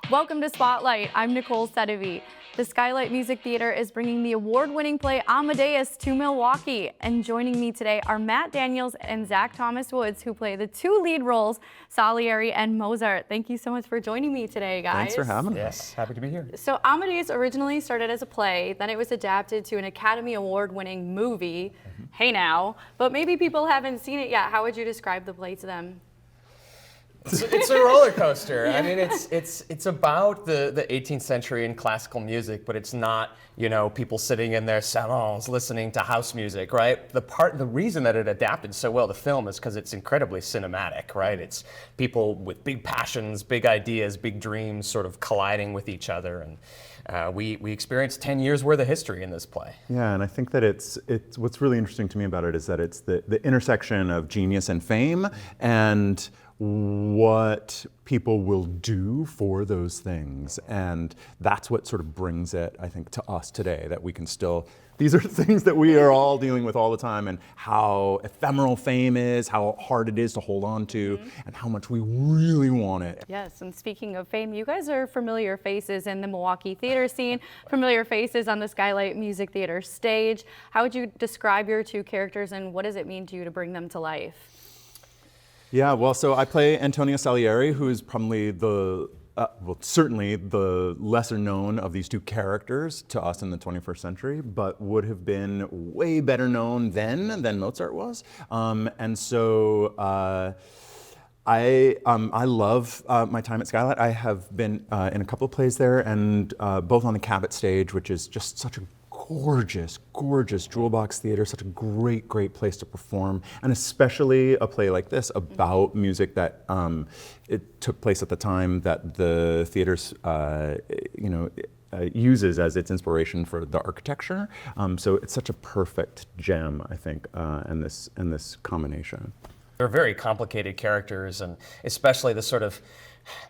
Welcome to Spotlight. I'm Nicole Sedevi. The Skylight Music Theater is bringing the award-winning play Amadeus to Milwaukee. And joining me today are Matt Daniels and Zach Thomas Woods, who play the two lead roles, Salieri and Mozart. Thank you so much for joining me today, guys. Thanks for having us. Yes, happy to be here. So Amadeus originally started as a play, then it was adapted to an Academy Award-winning movie, Hey Now, but maybe people haven't seen it yet. How would you describe the play to them? It's a roller coaster. I mean, it's about the 18th century and classical music, but it's not, people sitting in their salons listening to house music, right? The reason that it adapted so well to film is because it's incredibly cinematic, right? It's people with big passions, big ideas, big dreams sort of colliding with each other, and we experienced 10 years worth of history in this play. Yeah, and I think that it's what's really interesting to me about it is that it's the intersection of genius and fame, and what people will do for those things. And that's what sort of brings it, I think, to us today, that we can still, these are things that we are all dealing with all the time, and how ephemeral fame is, how hard it is to hold on to, and how much we really want it. Yes, and speaking of fame, you guys are familiar faces in the Milwaukee theater scene, familiar faces on the Skylight Music Theater stage. How would you describe your two characters, and what does it mean to you to bring them to life? Yeah, well, so I play Antonio Salieri, who is probably certainly the lesser known of these two characters to us in the 21st century, but would have been way better known then than Mozart was. And so I love my time at Skylight. I have been in a couple of plays there, and both on the Cabot stage, which is just such a gorgeous jewel box theater, such a great place to perform, and especially a play like this about music that it took place at the time that the theater's uses as its inspiration for the architecture. So it's such a perfect gem, I think, in this combination. They're very complicated characters, and especially the sort of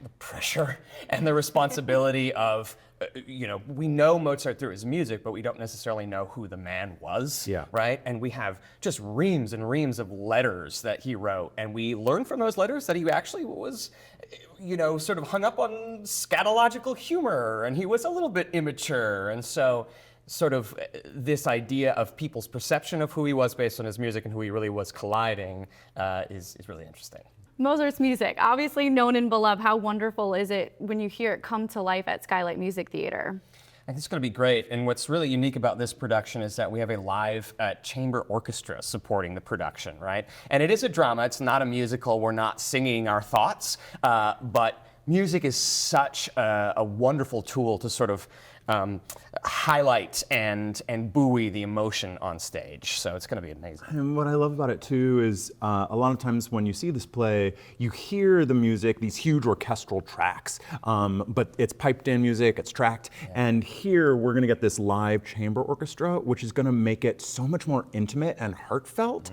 the pressure and the responsibility of, we know Mozart through his music, but we don't necessarily know who the man was, right? And we have just reams and reams of letters that he wrote, and we learn from those letters that he actually was, sort of hung up on scatological humor, and he was a little bit immature, and so sort of this idea of people's perception of who he was based on his music and who he really was colliding is really interesting. Mozart's music, obviously known and beloved. How wonderful is it when you hear it come to life at Skylight Music Theater? I think it's going to be great, and what's really unique about this production is that we have a live chamber orchestra supporting the production, right? And it is a drama, it's not a musical, we're not singing our thoughts, but music is such a wonderful tool to sort of highlight and buoy the emotion on stage. So it's going to be amazing. And what I love about it too is a lot of times when you see this play, you hear the music, these huge orchestral tracks, but it's piped in music, it's tracked, and here we're going to get this live chamber orchestra, which is going to make it so much more intimate and heartfelt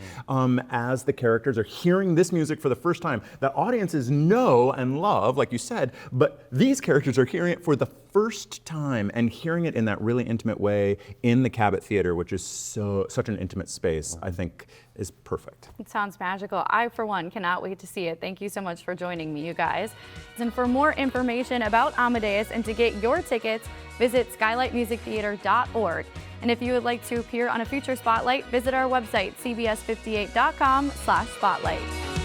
as the characters are hearing this music for the first time that audiences know and love, like you said, but these characters are hearing it for the first time and hearing it in that really intimate way in the Cabot Theater, which is such an intimate space, I think is perfect. It sounds magical. I, for one, cannot wait to see it. Thank you so much for joining me, you guys. And for more information about Amadeus and to get your tickets, visit skylightmusictheater.org. And if you would like to appear on a future Spotlight, visit our website, cbs58.com/spotlight.